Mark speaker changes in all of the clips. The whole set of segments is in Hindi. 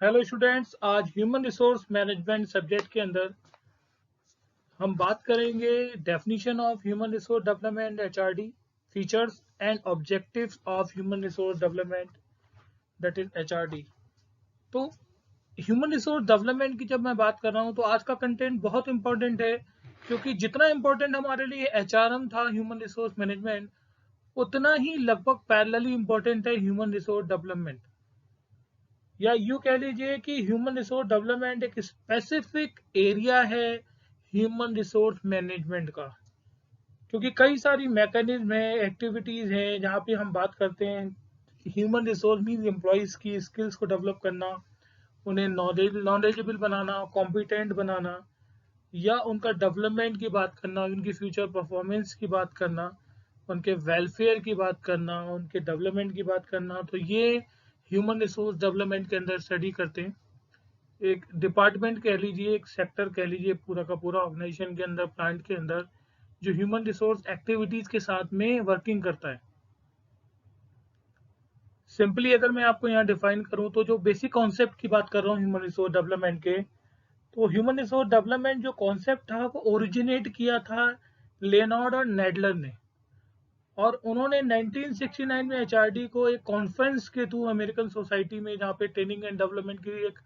Speaker 1: हेलो स्टूडेंट्स, आज ह्यूमन रिसोर्स मैनेजमेंट सब्जेक्ट के अंदर हम बात करेंगे definition of human resource development HRD, features and objectives of human resource development that is HRD. तो ह्यूमन रिसोर्स डेवलपमेंट की जब मैं बात कर रहा हूँ तो आज का कंटेंट बहुत इंपॉर्टेंट है, क्योंकि जितना इंपॉर्टेंट हमारे लिए एचआरएम था ह्यूमन रिसोर्स मैनेजमेंट, उतना ही लगभग पैरेलली इंपॉर्टेंट है ह्यूमन रिसोर्स डेवलपमेंट। या यूँ कह लीजिए कि ह्यूमन रिसोर्स डेवलपमेंट एक स्पेसिफिक एरिया है ह्यूमन रिसोर्स मैनेजमेंट का, क्योंकि कई सारी मैकेनिज्म है, एक्टिविटीज़ हैं जहाँ पे हम बात करते हैं। ह्यूमन रिसोर्स मीन्स एम्प्लॉयज़ की स्किल्स को डेवलप करना, उन्हें नॉलेजेबल बनाना, कॉम्पिटेंट बनाना, या उनका डेवलपमेंट की बात करना, उनकी फ्यूचर परफॉर्मेंस की बात करना, उनके वेलफेयर की बात करना, उनके डेवलपमेंट की बात करना। तो ये ह्यूमन रिसोर्स डेवलपमेंट के अंदर स्टडी करते हैं। एक डिपार्टमेंट कह लीजिए, एक सेक्टर कह लीजिए, पूरा का पूरा ऑर्गेनाइजेशन के अंदर, प्लांट के अंदर, जो ह्यूमन रिसोर्स एक्टिविटीज के साथ में वर्किंग करता है। सिंपली अगर मैं आपको यहाँ डिफाइन करूँ तो जो बेसिक कॉन्सेप्ट की बात कर रहा हूँ ह्यूमन रिसोर्स डेवलपमेंट के, तो ह्यूमन रिसोर्स डेवलपमेंट जो कॉन्सेप्ट था वो ओरिजिनेट किया था लेनार्ड और नेडलर ने, और उन्होंने 1969 में एचआरडी को एक कॉन्फ्रेंस के थ्रू, अमेरिकन सोसाइटी में जहाँ पे ट्रेनिंग एंड डेवलपमेंट की एक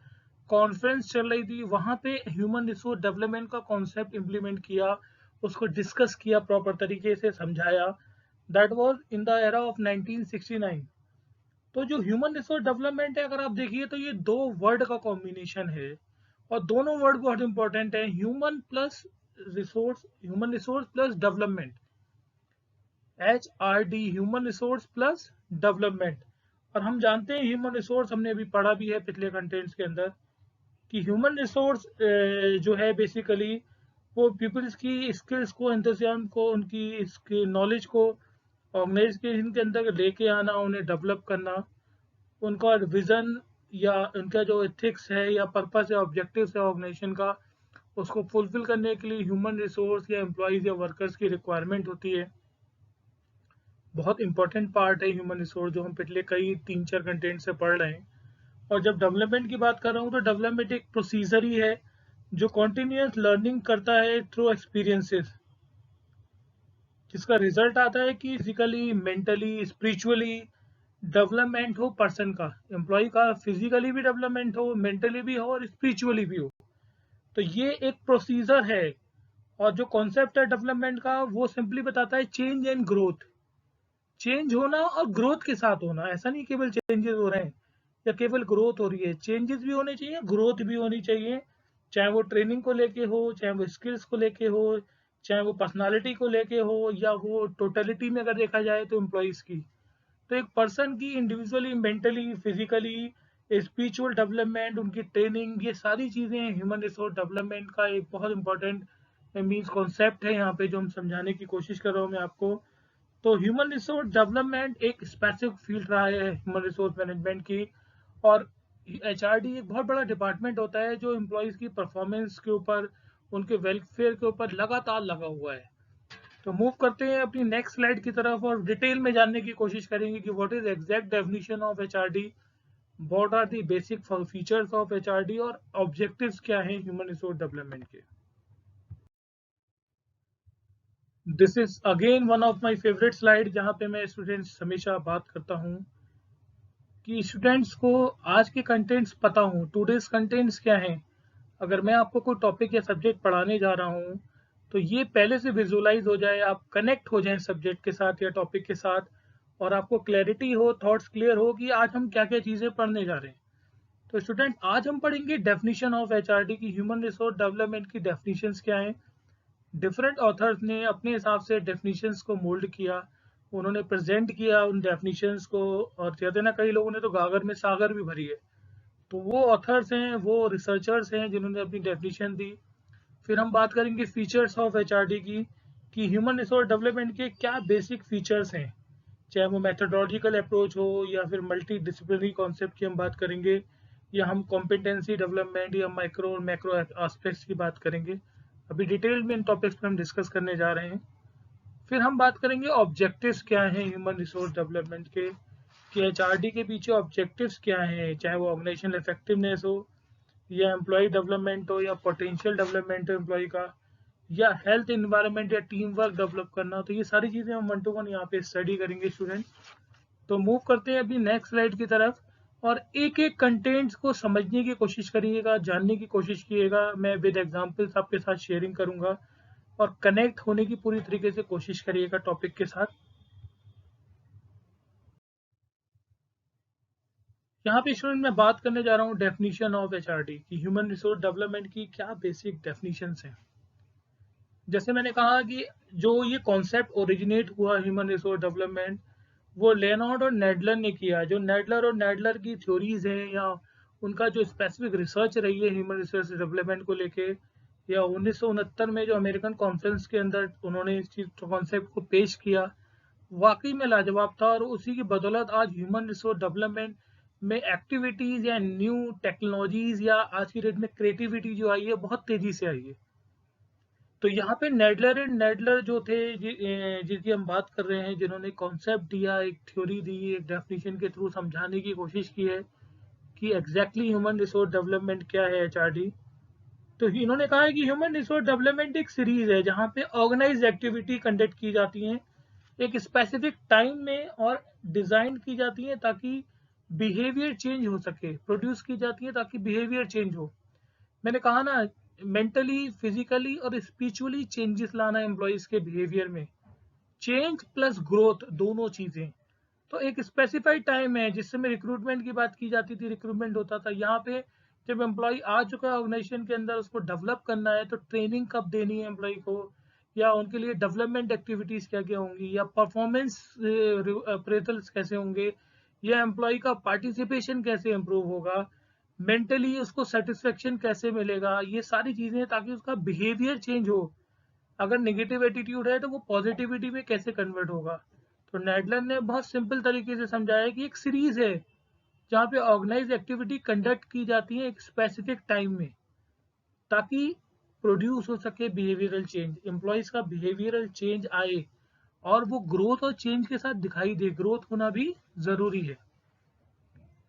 Speaker 1: कॉन्फ्रेंस चल रही थी, वहाँ पे ह्यूमन रिसोर्स डेवलपमेंट का कॉन्सेप्ट इम्प्लीमेंट किया, उसको डिस्कस किया, प्रॉपर तरीके से समझाया। That was in the era of 1969। तो जो ह्यूमन रिसोर्स डेवलपमेंट है, अगर आप देखिए तो ये दो वर्ड का कॉम्बिनेशन है, और दोनों वर्ड बहुत इंपॉर्टेंट है। Human plus resource, human resource plus development, HRD, human resource plus development. और हम जानते हैं ह्यूमन रिसोर्स, हमने अभी पढ़ा भी है पिछले कंटेंट्स के अंदर, कि ह्यूमन रिसोर्स जो है बेसिकली वो पीपल्स की स्किल्स को, एंथुसियाज्म को, उनकी नॉलेज को ऑर्गेनाइजेशन के अंदर लेके आना, उन्हें डेवलप करना, उनका विजन या उनका जो एथिक्स है या पर्पस है, ऑब्जेक्टिव्स है ऑर्गेनाइजेशन का, उसको फुलफिल करने के लिए ह्यूमन रिसोर्स या एम्प्लॉयज़ या वर्कर्स की रिक्वायरमेंट होती है। बहुत इंपॉर्टेंट पार्ट है ह्यूमन रिसोर्स, जो हम पिछले कई 3-4 कंटेंट से पढ़ रहे हैं। और जब डेवलपमेंट की बात कर रहा हूँ तो डेवलपमेंट एक प्रोसीजर ही है जो कॉन्टिन्यूस लर्निंग करता है थ्रू एक्सपीरियंसेस, जिसका रिजल्ट आता है कि फिजिकली, मेंटली, स्पिरिचुअली डेवलपमेंट हो पर्सन का, एम्प्लॉय का फिजिकली भी डेवलपमेंट हो, मेंटली भी हो और स्पिरिचुअली भी हो। तो ये एक प्रोसीजर है। और जो कॉन्सेप्ट है डेवलपमेंट का, वो सिंपली बताता है चेंज एंड ग्रोथ। चेंज होना और ग्रोथ के साथ होना, ऐसा नहीं केवल चेंजेस हो रहे हैं या केवल ग्रोथ हो रही है, चेंजेस भी होने चाहिए, ग्रोथ भी होनी चाहिए। चाहे वो ट्रेनिंग को लेके हो, चाहे वो स्किल्स को लेके हो, चाहे वो पर्सनालिटी को लेके हो, या वो टोटलिटी में अगर देखा जाए तो एम्प्लॉयज़ की। तो एक पर्सन की individually, mentally, physically, spiritual development, उनकी ट्रेनिंग, ये सारी चीज़ें ह्यूमन रिसोर्स डेवलपमेंट का एक बहुत इंपॉर्टेंट मीन्स कॉन्सेप्ट है यहाँ पे, जो हम समझाने की कोशिश कर रहा हूँ मैं आपको। तो ह्यूमन रिसोर्स डेवलपमेंट एक स्पेसिफिक फील्ड रहा है ह्यूमन रिसोर्स मैनेजमेंट की। और एचआरडी एक बहुत बड़ा डिपार्टमेंट होता है जो एम्प्लॉयज़ की परफॉर्मेंस के ऊपर, उनके वेलफेयर के ऊपर लगातार लगा हुआ है। तो मूव करते हैं अपनी नेक्स्ट स्लाइड की तरफ और डिटेल में जानने की कोशिश करेंगे कि what is exact definition of HRD, what are the basic features of HRD, और ऑब्जेक्टिव्स क्या हैं ह्यूमन रिसोर्स डेवलपमेंट के। This is again one of my favourite slide, जहाँ पे मैं स्टूडेंट्स हमेशा बात करता हूँ कि स्टूडेंट्स को आज के कंटेंट्स पता हों, टुडेज कंटेंट्स क्या हैं। अगर मैं आपको कोई टॉपिक या सब्जेक्ट पढ़ाने जा रहा हूँ, तो ये पहले से विजुअलाइज हो जाए, आप कनेक्ट हो जाएं सब्जेक्ट के साथ या टॉपिक के साथ, और आपको क्लैरिटी हो, थॉट्स क्लियर हो कि आज हम क्या क्या चीज़ें पढ़ने जा रहे हैं। तो स्टूडेंट, आज हम पढ़ेंगे डेफिनेशन ऑफ एचआरडी की, ह्यूमन रिसोर्स डेवलपमेंट की डेफिनेशंस क्या हैं। डिफरेंट ऑथर्स ने अपने हिसाब से डेफिनेशंस को मोल्ड किया, उन्होंने प्रेजेंट किया उन डेफिनेशंस को, और कहते हैं ना, कई लोगों ने तो गागर में सागर भी भरी है। तो वो ऑथर्स हैं, वो रिसर्चर्स हैं जिन्होंने अपनी डेफिनेशन दी। फिर हम बात करेंगे फीचर्स ऑफ एचआरडी की, कि ह्यूमन रिसोर्स डेवलपमेंट के क्या बेसिक फीचर्स हैं, चाहे वो मेथोडोलॉजिकल अप्रोच हो या फिर मल्टी डिसिप्लिनरी कॉन्सेप्ट की हम बात करेंगे, या हम कॉम्पिटेंसी डेवलपमेंट या माइक्रो और मैक्रो एस्पेक्ट्स की बात करेंगे। अभी डिटेल में इन टॉपिक्स पे हम डिस्कस करने जा रहे हैं। फिर हम बात करेंगे ऑब्जेक्टिव्स क्या हैं ह्यूमन रिसोर्स डेवलपमेंट के, कि एचआरडी के पीछे ऑब्जेक्टिव्स क्या हैं, चाहे वो ऑर्गेनाइजेशनल इफेक्टिवनेस हो या एम्प्लॉय डेवलपमेंट हो या पोटेंशियल डेवलपमेंट हो एम्प्लॉय का, या हेल्थ इन्वायरमेंट या टीम वर्क डेवलप करना। तो ये सारी चीज़ें हम 1 to 1 यहाँ पे स्टडी करेंगे स्टूडेंट। तो मूव करते हैं अभी नेक्स्ट स्लाइड की तरफ, और एक एक कंटेंट्स को समझने की कोशिश करिएगा, जानने की कोशिश कीजिएगा। मैं विद एग्जांपल्स आपके साथ शेयरिंग करूंगा और कनेक्ट होने की पूरी तरीके से कोशिश करिएगा टॉपिक के साथ। यहाँ पे स्टूडेंट मैं बात करने जा रहा हूँ डेफिनेशन ऑफ एचआरडी की, ह्यूमन रिसोर्स डेवलपमेंट की क्या बेसिक डेफिनेशंस हैं। जैसे मैंने कहा कि जो ये कॉन्सेप्ट ओरिजिनेट हुआ ह्यूमन रिसोर्स डेवलपमेंट, वो लेनार्ड और नेडलर ने किया। जो नेडलर और नेडलर की थ्योरीज हैं या उनका जो स्पेसिफिक रिसर्च रही है ह्यूमन रिसोर्स डेवलपमेंट को लेके, या 1969 में जो अमेरिकन कॉन्फ्रेंस के अंदर उन्होंने इस चीज कॉन्सेप्ट को पेश किया, वाकई में लाजवाब था। और उसी की बदौलत आज ह्यूमन रिसोर्स डेवलपमेंट में एक्टिविटीज या न्यू टेक्नोलॉजीज या आज की डेट में क्रिएटिविटी जो आई है बहुत तेजी से आई है। तो यहाँ पे नेडलर एंड नेडलर जो थे जिसकी हम बात कर रहे हैं, जिन्होंने कॉन्सेप्ट दिया, एक थ्योरी दी, एक डेफिनेशन के थ्रू समझाने की कोशिश की है कि एग्जैक्टली ह्यूमन रिसोर्स डेवलपमेंट क्या है एचआरडी। तो इन्होंने कहा है कि ह्यूमन रिसोर्स डेवलपमेंट एक सीरीज है जहाँ पे ऑर्गेनाइज एक्टिविटी कंडक्ट की जाती हैं एक स्पेसिफिक टाइम में और डिजाइन की जाती है ताकि बिहेवियर चेंज हो सके, प्रोड्यूस की जाती है ताकि बिहेवियर चेंज हो। मैंने कहा ना, मेंटली, फिजिकली और स्पिरिचुअली चेंजेस लाना एम्प्लॉयज के बिहेवियर में, चेंज प्लस ग्रोथ दोनों चीजें। तो एक स्पेसिफाइड टाइम है, जिस समय रिक्रूटमेंट की बात की जाती थी, रिक्रूटमेंट होता था, यहाँ पे जब एम्प्लॉय आ चुका है ऑर्गेनाइजेशन के अंदर, उसको डेवलप करना है तो ट्रेनिंग कब देनी है एम्प्लॉय को, या उनके लिए डेवलपमेंट एक्टिविटीज क्या क्या होंगी, या परफॉर्मेंस अप्रेजल्स कैसे होंगे, या एम्प्लॉय का पार्टिसिपेशन कैसे इम्प्रूव होगा, मेंटली उसको सेटिस्फेक्शन कैसे मिलेगा, ये सारी चीजें, ताकि उसका बिहेवियर चेंज हो। अगर नेगेटिव एटीट्यूड है तो वो पॉजिटिविटी में कैसे कन्वर्ट होगा। तो नेडलर ने बहुत सिंपल तरीके से समझाया कि एक सीरीज है जहाँ पे ऑर्गेनाइज एक्टिविटी कंडक्ट की जाती है एक स्पेसिफिक टाइम में, ताकि प्रोड्यूस हो सके बिहेवियरल चेंज, एम्प्लॉयज का बिहेवियरल चेंज आए और वो ग्रोथ और चेंज के साथ दिखाई दे, ग्रोथ होना भी जरूरी है।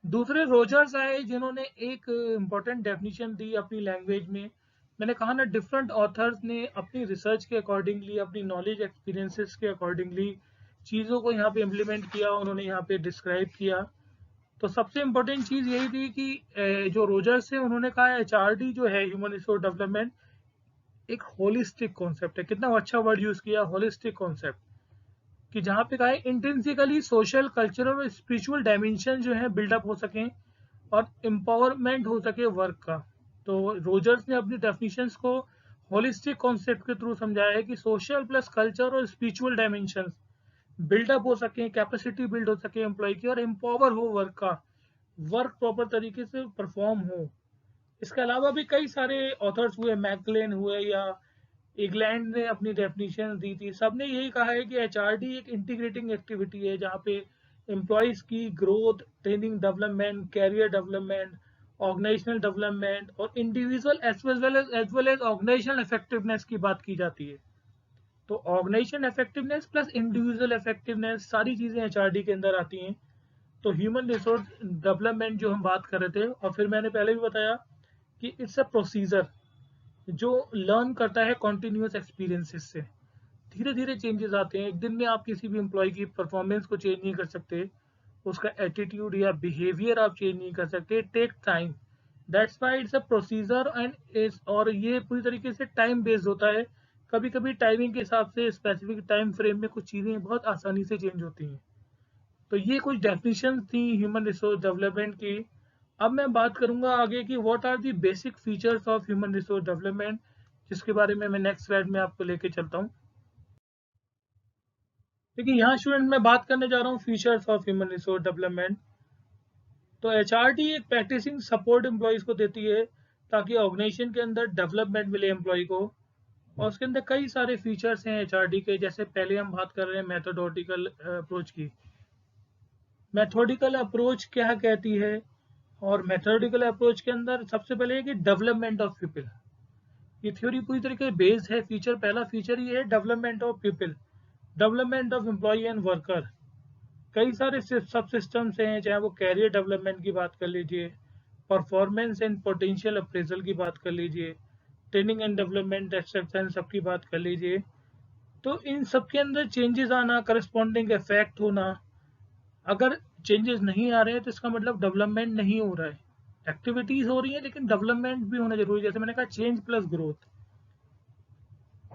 Speaker 1: दूसरे रोजर्स आए जिन्होंने एक इम्पॉर्टेंट डेफिनेशन दी अपनी लैंग्वेज में। मैंने कहा ना, डिफरेंट ऑथर्स ने अपनी रिसर्च के अकॉर्डिंगली, अपनी नॉलेज एक्सपीरियंसेस के अकॉर्डिंगली चीज़ों को यहाँ पे इम्प्लीमेंट किया, उन्होंने यहाँ पे डिस्क्राइब किया। तो सबसे इम्पोर्टेंट चीज़ यही थी कि जो रोजर्स है उन्होंने कहा एचआरडी जो है ह्यूमन रिसोर्स डेवलपमेंट एक होलिस्टिक कॉन्सेप्ट है। कितना अच्छा वर्ड यूज़ किया, होलिस्टिक कॉन्सेप्ट, कि जहाँ पे कहा है इंटेंसिकली सोशल, कल्चरल और स्पिरिचुअल डायमेंशन जो है बिल्डअप हो सकें और एम्पावरमेंट हो सके वर्क का। तो रोजर्स ने अपनी डेफिनेशंस को होलिस्टिक कॉन्सेप्ट के थ्रू समझाया है कि सोशल प्लस कल्चर और स्पिरिचुअल डायमेंशंस बिल्डअप हो सके, कैपेसिटी बिल्ड हो सके एम्प्लॉय की, और एम्पावर हो वर्क का, वर्क प्रॉपर तरीके से परफॉर्म हो। इसके अलावा भी कई सारे ऑथर्स हुए, मैकलेन हुए या इंग्लैंड ने अपनी डेफिनेशन दी थी। सबने यही कहा है कि एचआरडी एक इंटीग्रेटिंग एक्टिविटी है जहाँ पे एम्प्लॉयज की growth, training development, career development, organizational development और individual as well as organizational effectiveness की बात की जाती है। तो organization effectiveness plus individual effectiveness सारी चीजें एचआरडी के अंदर आती हैं। तो ह्यूमन रिसोर्स डेवलपमेंट जो हम बात कर रहे थे, और फिर मैंने पहले भी बताया कि इट्स अ प्रोसीजर जो लर्न करता है कॉन्टिन्यूस एक्सपीरियंसेस से। धीरे धीरे चेंजेस आते हैं। एक दिन में आप किसी भी एम्प्लॉय की परफॉर्मेंस को चेंज नहीं कर सकते, उसका एटीट्यूड या बिहेवियर आप चेंज नहीं कर सकते, take time. That's why it's a procedure and is, और ये पूरी तरीके से टाइम बेस्ड होता है। कभी कभी टाइमिंग के हिसाब से स्पेसिफिक टाइम फ्रेम में कुछ चीज़ें बहुत आसानी से चेंज होती हैं। तो ये कुछ डेफिनेशन थी ह्यूमन रिसोर्स डेवलपमेंट की। अब मैं बात करूंगा आगे कि what are the basic features of human resource development, जिसके बारे में मैं नेक्स्ट स्लाइड में आपको लेके चलता हूँ। देखिए यहाँ स्टूडेंट मैं बात करने जा रहा हूँ features of human resource development. तो एचआरडी एक प्रैक्टिसिंग सपोर्ट एम्प्लॉयज को देती है ताकि ऑर्गेनाइजेशन के अंदर डेवलपमेंट मिले एम्प्लॉय को। और उसके अंदर कई सारे फीचर्स हैं एचआरडी के। जैसे पहले हम बात कर रहे हैं मैथोडोटिकल अप्रोच की। मैथोडिकल अप्रोच क्या कहती है, और मैथोडिकल अप्रोच के अंदर सबसे पहले है कि डेवलपमेंट ऑफ पीपल। ये थ्योरी पूरी तरीके से बेस्ड है। पहला फीचर ये है development of people, development of employ and worker. कई सारे सब सिस्टम्स हैं, चाहे वो कैरियर डेवलपमेंट की बात कर लीजिए, परफॉर्मेंस एंड पोटेंशियल अप्रेजल की बात कर लीजिए, ट्रेनिंग एंड डेवलपमेंट एक्सेप्टेंस सबकी बात कर लीजिए। तो इन सब के अंदर चेंजेस आना, करस्पॉन्डिंग इफेक्ट होना, अगर चेंजेस नहीं आ रहे हैं तो इसका मतलब डेवलपमेंट नहीं हो रहा है। एक्टिविटीज हो रही है लेकिन डेवलपमेंट भी होना जरूरी है, जैसे मैंने कहा चेंज प्लस ग्रोथ।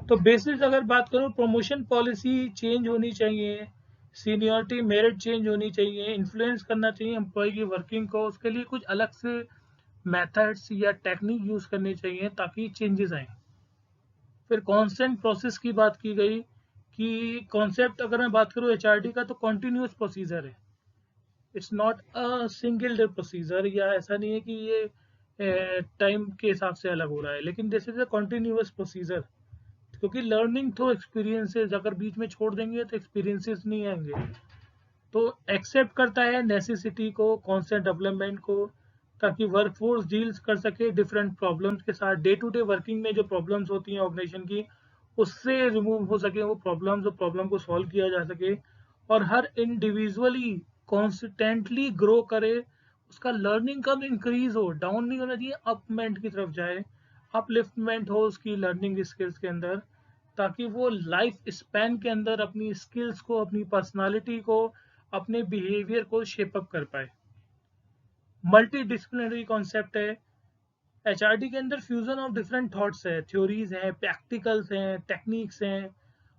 Speaker 1: तो बेसिस अगर बात करूं, प्रमोशन पॉलिसी चेंज होनी चाहिए, सीनियरिटी मेरिट चेंज होनी चाहिए, इन्फ्लुएंस करना चाहिए एम्प्लॉय की वर्किंग को, उसके लिए कुछ अलग से मेथड्स या टेक्निक यूज करनी चाहिए ताकि चेंजेस आए। फिर कॉन्स्टेंट प्रोसेस की बात की गई कि कॉन्सेप्ट अगर मैं बात करूं एचआरडी का, तो कॉन्टिन्यूस प्रोसीजर है, it's not a single day procedure, या ऐसा नहीं है कि ये टाइम के हिसाब से अलग हो रहा है, लेकिन this is a continuous procedure. क्योंकि लर्निंग थ्रू एक्सपीरियंसेस, अगर बीच में छोड़ देंगे तो एक्सपीरियंसेस नहीं आएंगे। तो एक्सेप्ट करता है नेसेसिटी को, कॉन्स्टेंट डेवलपमेंट को, ताकि वर्कफोर्स डील्स कर सके डिफरेंट प्रॉब्लम्स के साथ। डे टू डे वर्किंग में जो प्रॉब्लम्स होती हैं ऑर्गेनाइजेशन की, उससे रिमूव हो सके वो प्रॉब्लम्स, और प्रॉब्लम को सॉल्व किया जा सके, और हर इंडिविजुअली कॉन्सिस्टेंटली ग्रो करे, उसका लर्निंग कब इंक्रीज हो, डाउन नहीं होना चाहिए, अपमेंट की तरफ जाए, अपलिफ्टमेंट हो उसकी लर्निंग स्किल्स के अंदर, ताकि वो लाइफ स्पैन के अंदर अपनी स्किल्स को, अपनी पर्सनालिटी को, अपने बिहेवियर को शेप अप कर पाए। मल्टी डिसिप्लिनरी कॉन्सेप्ट है एचआरडी के अंदर, फ्यूजन ऑफ डिफरेंट थॉट्स है, थ्योरीज हैं, प्रैक्टिकल्स हैं, टेक्निक्स हैं,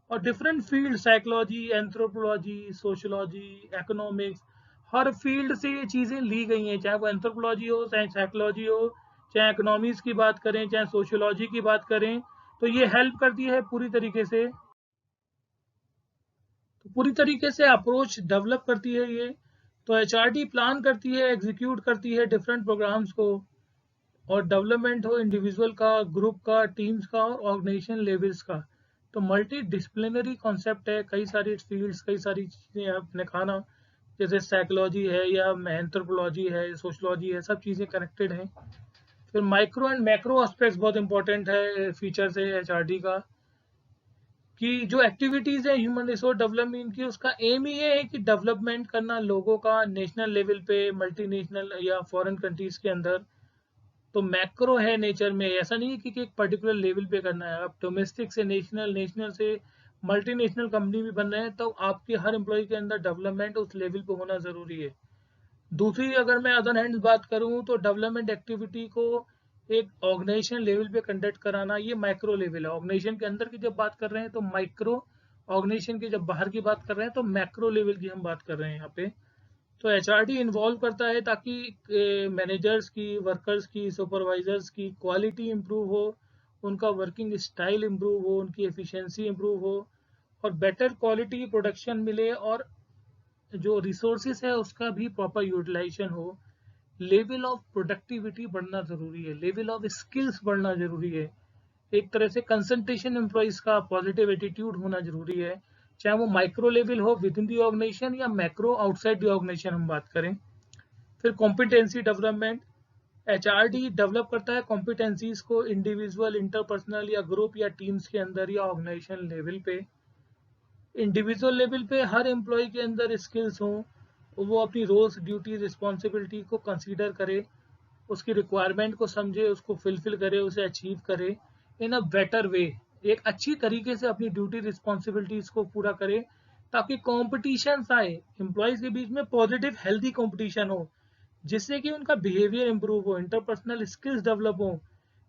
Speaker 1: और different field, psychology, anthropology, sociology, economics, हर फील्ड से ये चीज़ें ली गई हैं, चाहे वो एंथ्रोपोलॉजी हो, चाहे साइकोलॉजी हो, चाहे इकोनॉमिक्स की बात करें, चाहे सोशियोलॉजी की बात करें, तो ये हेल्प करती है पूरी तरीके से अप्रोच डेवलप करती है ये। तो एचआरडी प्लान करती है, एग्जीक्यूट करती है डिफरेंट प्रोग्राम्स को, और डेवलपमेंट हो इंडिविजुअल का, ग्रुप का, टीम्स का, और ऑर्गेनाइजेशन लेवल्स का। तो मल्टी डिसिप्लिनरी कॉन्सेप्ट है, कई सारी फील्ड्स, कई सारी चीज़ें आपने खाना, जैसे साइकोलॉजी है या एंथ्रोपोलॉजी है, सोशलॉजी है, सब चीज़ें कनेक्टेड हैं। फिर माइक्रो एंड मैक्रो एस्पेक्ट्स बहुत इंपॉर्टेंट है, फीचर्स है एचआरडी का, कि जो एक्टिविटीज़ है ह्यूमन रिसोर्स डेवलपमेंट की, उसका एम ये है कि डेवलपमेंट करना लोगों का नेशनल लेवल पे, मल्टीनेशनल या फॉरेन कंट्रीज के अंदर। तो मैक्रो है नेचर में, ऐसा नहीं है कि एक पर्टिकुलर लेवल पे करना है। आप डोमेस्टिक से नेशनल, नेशनल से मल्टीनेशनल कंपनी भी बन रहे हैं, तो आपके हर एम्प्लॉय के अंदर डेवलपमेंट उस लेवल पे होना ज़रूरी है। दूसरी अगर मैं अदर हैंड बात करूं, तो डेवलपमेंट एक्टिविटी को एक ऑर्गेनाइजेशन लेवल पे कंडक्ट कराना, ये माइक्रो लेवल है। ऑर्गेनाइजेशन के अंदर की जब बात कर रहे हैं तो माइक्रो, ऑर्गेनाइजेशन की जब बाहर की बात कर रहे हैं तो मैक्रो लेवल की हम बात कर रहे हैं यहाँ पे। तो एचआरडी इन्वॉल्व करता है ताकि मैनेजर्स की, वर्कर्स की, सुपरवाइजर्स की क्वालिटी इंप्रूव हो, उनका वर्किंग स्टाइल इंप्रूव हो, उनकी एफिशिएंसी इंप्रूव हो, और बेटर क्वालिटी प्रोडक्शन मिले, और जो रिसोर्सेज है उसका भी प्रॉपर यूटिलाइजेशन हो। लेवल ऑफ प्रोडक्टिविटी बढ़ना जरूरी है, लेवल ऑफ स्किल्स बढ़ना जरूरी है, एक तरह से कंसंट्रेशन एम्प्लॉइज का, पॉजिटिव एटीट्यूड होना जरूरी है, चाहे वो माइक्रो लेवल हो विद इन दी ऑर्गेनाइजेशन या मैक्रो आउटसाइड दी ऑर्गेनाइजेशन हम बात करें। फिर कॉम्पिटेंसी डेवलपमेंट, एचआरडी डेवलप करता है कॉम्पिटेंसीज को इंडिविजुअल, इंटरपर्सनल या ग्रुप या टीम्स के अंदर या ऑर्गेनाइजेशन लेवल पे। इंडिविजुअल लेवल पे हर एम्प्लॉय के अंदर स्किल्स हों, वो अपनी रोल्स, ड्यूटी, रिस्पॉन्सिबिलिटी को कंसीडर करे, उसकी रिक्वायरमेंट को समझे, उसको फुलफिल करे, उसे अचीव करे इन अ बेटर वे, एक अच्छी तरीके से अपनी ड्यूटी, रिस्पॉन्सिबिलिटीज को पूरा करे, ताकि कॉम्पिटिशन आए एम्प्लॉयज के बीच में, पॉजिटिव हेल्दी कॉम्पिटिशन हो, जिससे कि उनका बिहेवियर इंप्रूव हो, इंटरपर्सनल स्किल्स डेवलप हो,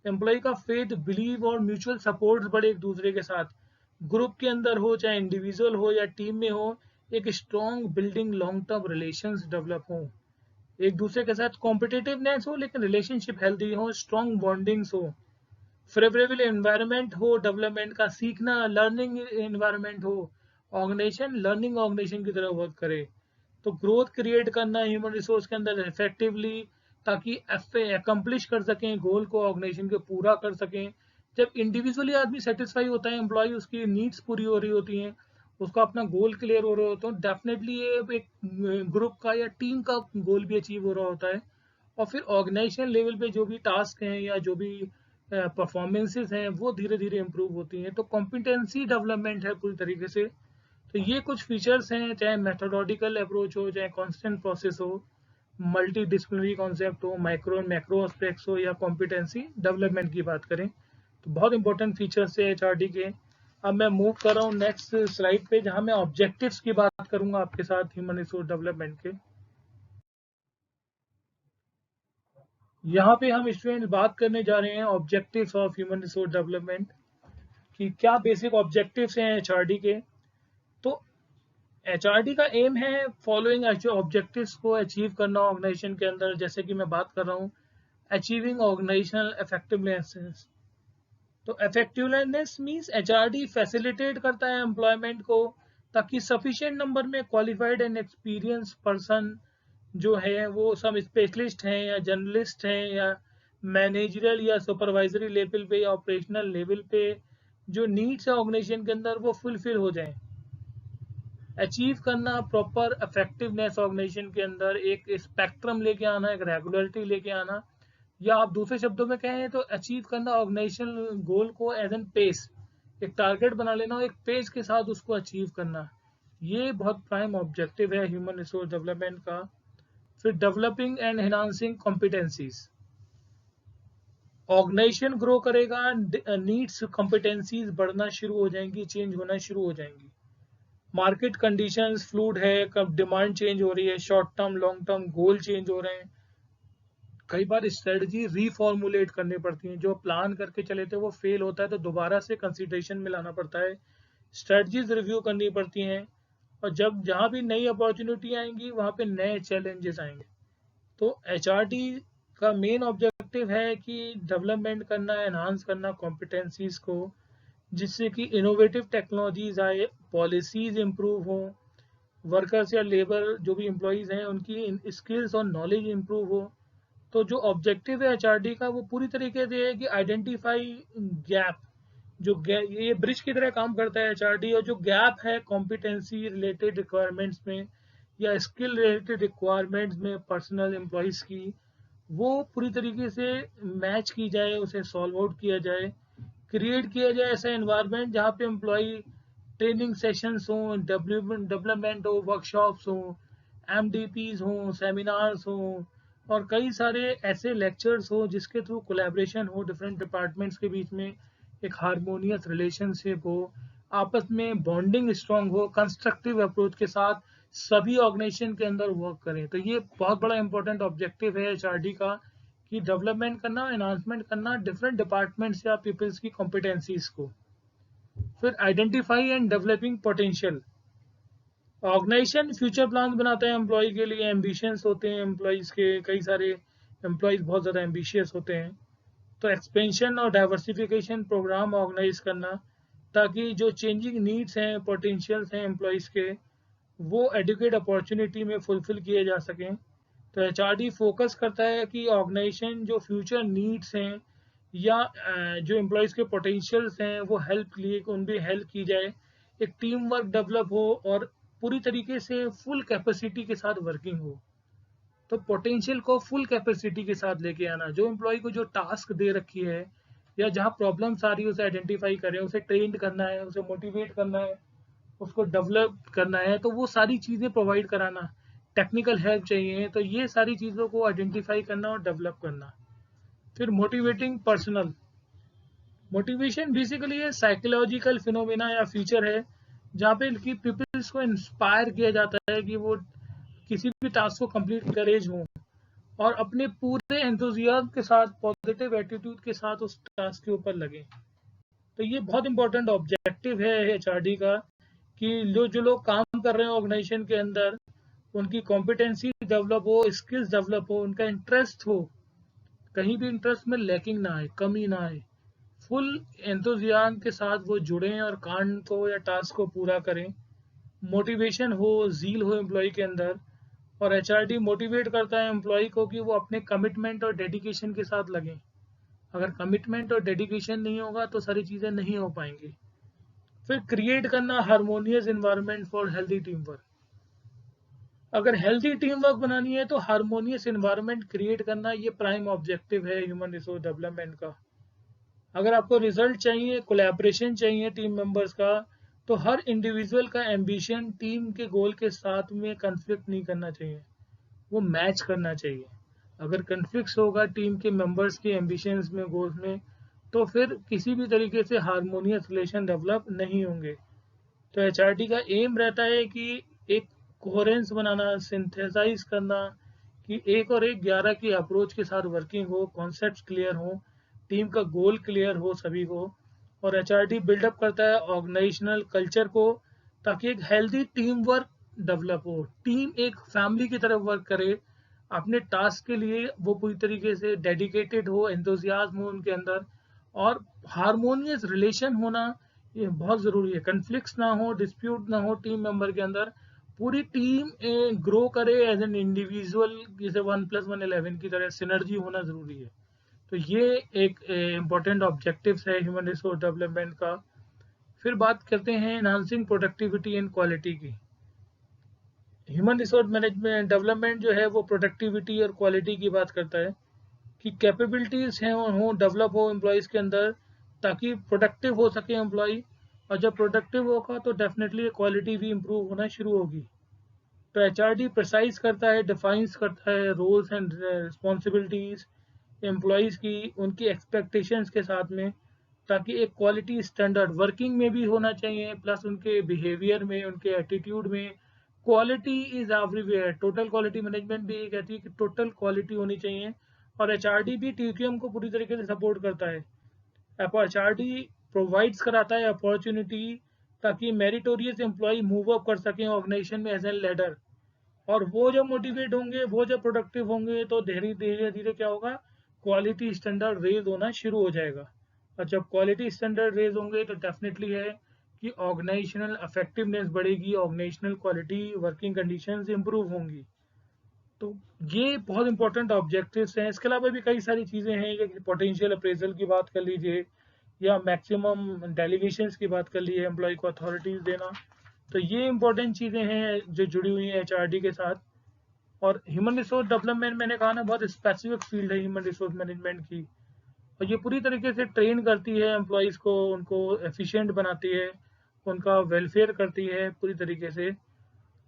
Speaker 1: एम्प्लॉय का फेथ, बिलीव और म्यूचुअल सपोर्ट बढ़े एक दूसरे के साथ, ग्रुप के अंदर हो चाहे इंडिविजुअल हो या टीम में हो, एक strong building long term relations develop हो, एक दूसरे के साथ कॉम्पिटिटिवनेस हो लेकिन रिलेशनशिप हेल्दी हो, स्ट्रॉन्ग बॉन्डिंग्स हो, फेवरेबल एनवायरनमेंट हो डेवलपमेंट का, सीखना, लर्निंग एनवायरनमेंट हो, ऑर्गेनाइजेशन लर्निंग ऑर्गेनाइजेशन की तरह वर्क करे। तो ग्रोथ क्रिएट करना ह्यूमन रिसोर्स के अंदर इफेक्टिवली, ताकि अकम्प्लिश कर सकें गोल को, ऑर्गेनाइजेशन को पूरा कर सकें। जब इंडिविजुअली आदमी सेटिस्फाई होता है, एम्प्लॉय उसकी नीड्स पूरी हो रही होती हैं, उसका अपना गोल क्लियर हो रहा होता है, तो डेफिनेटली ये एक ग्रुप का या टीम का गोल भी अचीव हो रहा होता है। और फिर ऑर्गेनाइजेशन लेवल पे जो भी टास्क हैं या जो भी परफॉर्मेंसेस हैं वो धीरे धीरे इंप्रूव होती हैं। तो कॉम्पिटेंसी डेवलपमेंट है पूरी तरीके से। तो ये कुछ फीचर्स हैं, चाहे मेथोडोडिकल अप्रोच हो, चाहे कांस्टेंट प्रोसेस हो, मल्टी डिसिप्लिनरी कॉन्सेप्ट हो, माइक्रो एंड मैक्रो एस्पेक्ट्स हो, या कॉम्पिटेंसी डेवलपमेंट की बात करें, तो बहुत इंपॉर्टेंट फीचर्स है एचआरडी के। अब मैं मूव कर रहा हूँ नेक्स्ट स्लाइड पे, जहां मैं ऑब्जेक्टिव्स की बात करूंगा आपके साथ ह्यूमन रिसोर्स डेवलपमेंट के। यहाँ पे हम स्टूडेंट बात करने जा रहे हैं objectives of human resource development, कि क्या बेसिक ऑब्जेक्टिव्स हैं एचआरडी के। तो एचआरडी का एम है फॉलोइंग ऑब्जेक्टिव्स को अचीव करना ऑर्गेनाइजेशन के अंदर। जैसे कि मैं बात कर रहा हूँ अचीविंग ऑर्गेनाइजेशनल इफेक्टिवनेस। तो इफेक्टिवनेस मींस एचआरडी फैसिलिटेट करता है एम्प्लॉयमेंट को, ताकि सफिशिएंट नंबर में क्वालिफाइड एंड एक्सपीरियंस पर्सन जो है वो सब स्पेशलिस्ट हैं या जर्नलिस्ट हैं या मैनेजरियल या सुपरवाइजरी लेवल पे या ऑपरेशनल लेवल पे जो नीड्स है ऑर्गेनाइजेशन के अंदर वो फुलफिल हो जाएं। अचीव करना प्रॉपर इफेक्टिवनेस ऑर्गेनाइजेशन के अंदर एक स्पेक्ट्रम लेके आना, एक रेगुलरिटी लेके आना, या आप दूसरे शब्दों में कहें तो अचीव करना ऑर्गेनाइजेशन गोल को एज एन पेस, एक टारगेट बना लेना और एक पेस के साथ उसको अचीव करना। ये बहुत प्राइम ऑब्जेक्टिव है ह्यूमन रिसोर्स डेवलपमेंट का। फिर developing and enhancing competencies, organisation grow करेगा, नीड्स कॉम्पिटेंसीज बढ़ना शुरू हो जाएंगी, चेंज होना शुरू हो जाएंगी। मार्केट कंडीशंस फ्लूइड है, कब डिमांड चेंज हो रही है, short term long term goal change हो रहे हैं, कई बार स्ट्रेटजी रीफॉर्मुलेट करनी पड़ती है, जो प्लान करके चले थे वो फेल होता है तो दोबारा से कंसिडरेशन में लाना पड़ता है, स्ट्रेटजीज रिव्यू करनी पड़ती हैं, और जब जहाँ भी नई अपॉर्चुनिटी आएंगी वहाँ पे नए चैलेंजेस आएंगे। तो एचआरडी का मेन ऑब्जेक्टिव है कि डेवलपमेंट करना, एनहांस करना कॉम्पिटेंसीज को, जिससे कि इनोवेटिव टेक्नोलॉजीज आए, पॉलिसीज इम्प्रूव हों, वर्कर्स या लेबर जो भी एम्प्लॉयज़ हैं उनकी स्किल्स और नॉलेज इम्प्रूव हो। तो जो ऑब्जेक्टिव है एचआरडी का वो पूरी तरीके से है कि आइडेंटिफाई गैप, ये ब्रिज की तरह काम करता है एचआरडी, और जो गैप है कॉम्पिटेंसी रिलेटेड रिक्वायरमेंट्स में या स्किल रिलेटेड रिक्वायरमेंट्स में पर्सनल एम्प्लॉयज़ की, वो पूरी तरीके से मैच की जाए, उसे सॉल्व आउट किया जाए, क्रिएट किया जाए ऐसा एनवायरनमेंट जहाँ पे एम्प्लॉय ट्रेनिंग सेशंस हों, डेवलपमेंट हो, वर्कशॉप्स हों, एमडीपीज हों, सेमिनार्स हों, और कई सारे ऐसे लेक्चर्स हो जिसके थ्रू कोलैबोरेशन हो डिफरेंट डिपार्टमेंट्स के बीच में, एक हारमोनियस रिलेशनशिप हो, आपस में बॉन्डिंग स्ट्रांग हो, कंस्ट्रक्टिव अप्रोच के साथ सभी ऑर्गेनाइजेशन के अंदर वर्क करें। तो ये बहुत बड़ा इंपॉर्टेंट ऑब्जेक्टिव है एचआरडी का, कि डेवलपमेंट करना, एनहांसमेंट करना डिफरेंट डिपार्टमेंट्स या पीपल्स की कॉम्पिटेंसीज को। फिर identify and developing potential, organisation future plan बनाता है एम्प्लॉय के लिए, एम्बिशंस होते हैं एम्प्लॉयज़ के, कई सारे एम्प्लॉयज़ बहुत ज़्यादा एम्बिशियस होते हैं। तो एक्सपेंशन और डाइवर्सिफिकेशन प्रोग्राम ऑर्गेनाइज करना, ताकि जो चेंजिंग नीड्स हैं, पोटेंशियल्स हैं एम्प्लॉयज़ के, वो एडुकेट अपॉर्चुनिटी में फुलफिल किए जा सकें। तो एचआरडी फोकस करता है कि ऑर्गेनाइजेशन जो फ्यूचर नीड्स हैं या जो एम्प्लॉयज़ के पोटेंशियल्स हैं वो हेल्प लिए उनकी हेल्प की जाए, एक टीम वर्क डेवलप हो और पूरी तरीके से फुल कैपेसिटी के साथ वर्किंग हो। तो पोटेंशियल को फुल कैपेसिटी के साथ लेके आना, जो एम्प्लॉय को जो टास्क दे रखी है या जहाँ प्रॉब्लम्स आ रही है उसे आइडेंटिफाई करें, उसे ट्रेंड करना है, उसे मोटिवेट करना है, उसको डेवलप करना है, तो वो सारी चीज़ें प्रोवाइड कराना, टेक्निकल हेल्प चाहिए, तो ये सारी चीज़ों को आइडेंटिफाई करना और डेवलप करना। फिर मोटिवेटिंग पर्सनल, मोटिवेशन बेसिकली ये साइकोलॉजिकल फिनोमेना या फीचर है जहाँ पे कि पीपल्स को इंस्पायर किया जाता है कि वो किसी भी टास्क को कंप्लीट करेज हों और अपने पूरे एंथुजियाज्म के साथ, पॉजिटिव एटीट्यूड के साथ उस टास्क के ऊपर लगे। तो ये बहुत इंपॉर्टेंट ऑब्जेक्टिव है एचआरडी का, कि जो लोग काम कर रहे हैं ऑर्गेनाइजेशन के अंदर, उनकी कॉम्पिटेंसी डेवलप हो, स्किल्स डेवलप हो, उनका इंटरेस्ट हो, कहीं भी इंटरेस्ट में लैकिंग ना आए, कमी ना आए, फुल एंथुजियाज्म के साथ वो जुड़ें और काम को या टास्क को पूरा करें। मोटिवेशन हो, ज़ील हो एम्प्लॉय के अंदर, और एचआरडी मोटिवेट करता है एम्प्लॉय को कि वो अपने कमिटमेंट और डेडिकेशन के साथ लगें। अगर कमिटमेंट और डेडिकेशन नहीं होगा तो सारी चीज़ें नहीं हो पाएंगी। फिर क्रिएट करना harmonious environment for healthy team work, अगर हेल्दी टीम वर्क बनानी है तो हारमोनियस इन्वायरमेंट क्रिएट करना ये प्राइम ऑब्जेक्टिव है ह्यूमन रिसोर्स डेवलपमेंट का। अगर आपको रिजल्ट चाहिए, कोलैबोरेशन चाहिए टीम मेंबर्स का, तो हर इंडिविजुअल का एम्बिशन टीम के गोल के साथ में कन्फ्लिक्ट नहीं करना चाहिए, वो मैच करना चाहिए। अगर कन्फ्लिक्ट होगा टीम के मेंबर्स के एम्बिशंस में, गोल्स में, तो फिर किसी भी तरीके से हारमोनियस रिलेशन डेवलप नहीं होंगे। तो एचआरटी का एम रहता है कि एक कोहेरेंस बनाना, सिंथेसाइज करना, कि एक और एक 11 की अप्रोच के साथ वर्किंग हो, कॉन्सेप्ट्स क्लियर हो, टीम का गोल क्लियर हो सभी को। और एचआरटी बिल्डअप करता है ऑर्गेनाइजेशनल कल्चर को, ताकि एक हेल्दी टीम वर्क डेवलप हो, टीम एक फैमिली की तरफ वर्क करे, अपने टास्क के लिए वो पूरी तरीके से डेडिकेटेड हो, एंथुसियाज्म हो उनके अंदर, और हारमोनियस रिलेशन होना ये बहुत ज़रूरी है। कन्फ्लिक्ट्स ना हो, डिस्प्यूट ना हो टीम मेंबर के अंदर, पूरी टीम ग्रो करे एज एन इंडिविजुअल, जैसे 1+1 11 की तरह सिनर्जी होना ज़रूरी है। तो ये एक इम्पोर्टेंट ऑब्जेक्टिव्स है ह्यूमन रिसोर्स डेवलपमेंट का। फिर बात करते हैं एनहांसिंग प्रोडक्टिविटी एंड क्वालिटी की। ह्यूमन रिसोर्स मैनेजमेंट डेवलपमेंट जो है वो प्रोडक्टिविटी और क्वालिटी की बात करता है, कि कैपेबिलिटीज़ हैं हो, डेवलप हो एम्प्लॉयज़ के अंदर, ताकि प्रोडक्टिव हो सके एम्प्लॉय। और जब प्रोडक्टिव होगा तो डेफिनेटली क्वालिटी भी इम्प्रूव होना शुरू होगी। तो एचआरडी प्रिसाइज करता है, डिफाइंस करता है रोल्स एंड रिस्पॉन्सिबिलिटीज़ एम्प्लॉयज़ की, उनकी एक्सपेक्टेशंस के साथ में, ताकि एक क्वालिटी स्टैंडर्ड वर्किंग में भी होना चाहिए, प्लस उनके बिहेवियर में, उनके एटीट्यूड में। Quality is everywhere. Total quality management भी ये कहती है कि टोटल क्वालिटी होनी चाहिए। और एचआरडी भी टीक्यूएम को पूरी तरीके से सपोर्ट करता है। एचआरडी प्रोवाइड्स कराता है अपॉर्चुनिटी, ताकि मेरिटोरियस एम्प्लॉय मूव अप कर सकें ऑर्गेनाइजेशन में एज एन लीडर। और वो जब मोटिवेट होंगे, वो जब प्रोडक्टिव होंगे, तो धीरे धीरे धीरे क्या होगा, क्वालिटी स्टैंडर्ड रेज होना शुरू हो जाएगा। और जब क्वालिटी स्टैंडर्ड रेज होंगे तो डेफिनेटली है कि ऑर्गेनाइजेशनल इफेक्टिवनेस बढ़ेगी, organisational quality, working conditions improve होंगी। तो ये बहुत इंपॉर्टेंट ऑब्जेक्टिव्स हैं। इसके अलावा भी कई सारी चीज़ें हैं, जैसे पोटेंशियल अप्रेजल की बात कर लीजिए, या मैक्सिमम डेलीगेशंस की बात कर लीजिए, एम्प्लॉय को अथॉरिटीज़ देना। तो ये इंपॉर्टेंट चीज़ें हैं जो जुड़ी हुई हैं एचआरडी के साथ। और ह्यूमन रिसोर्स डेवलपमेंट, मैंने कहा ना, बहुत स्पेसिफिक फील्ड है ह्यूमन रिसोर्स मैनेजमेंट की। और ये पूरी तरीके से ट्रेन करती है एम्प्लॉयज़ को, उनको एफिशिएंट बनाती है, उनका वेलफेयर करती है पूरी तरीके से,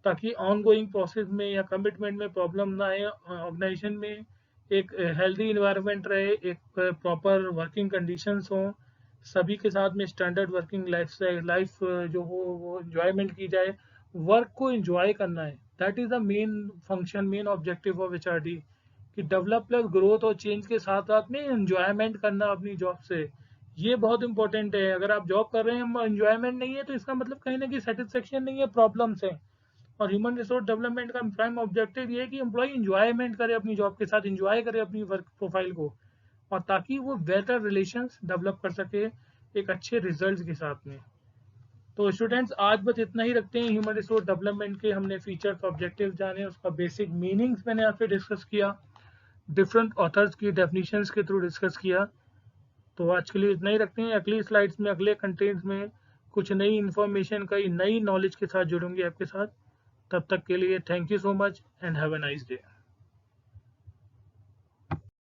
Speaker 1: ताकि ऑन गोइंग प्रोसेस में या कमिटमेंट में प्रॉब्लम ना आए, ऑर्गेनाइजेशन में एक हेल्दी इन्वायरमेंट रहे, एक प्रॉपर वर्किंग कंडीशंस हों, सभी के साथ में स्टैंडर्ड वर्किंग लाइफ जो हो वो इंजॉयमेंट की जाए। वर्क को इंजॉय करना है, that is the main function, main objective of HRD, कि डेवलप प्लस ग्रोथ और चेंज के साथ साथ में इंजॉयमेंट करना अपनी जॉब से। ये बहुत इंपॉर्टेंट है। अगर आप जॉब कर रहे हैं, इंजॉयमेंट नहीं है, तो इसका मतलब कहीं ना कहीं सेटिस्फेक्शन नहीं है, प्रॉब्लम्स हैं। और ह्यूमन रिसोर्स डेवलपमेंट का प्राइम ऑब्जेक्टिव ये है कि एम्प्लॉय इंजॉयमेंट करे अपनी जॉब के साथ, इंजॉय करे अपनी वर्क प्रोफाइल को, और ताकि वो बेहतर रिलेशंस डेवलप कर सके एक अच्छे रिजल्ट्स के साथ में। तो स्टूडेंट्स, आज बस इतना ही रखते हैं। ह्यूमन रिसोर्स डेवलपमेंट के हमने फीचर्स, ऑब्जेक्टिव जाने, उसका बेसिक मीनिंग्स मैंने आपसे डिस्कस किया, डिफरेंट ऑथर्स की डेफिनेशंस के थ्रू डिस्कस किया। तो आज के लिए इतना ही रखते हैं। अगली स्लाइड्स में, अगले कंटेंट्स में कुछ नई इन्फॉर्मेशन, कई नई नॉलेज के साथ जुड़ूंगी आपके साथ। तब तक के लिए thank you so much and have a nice day.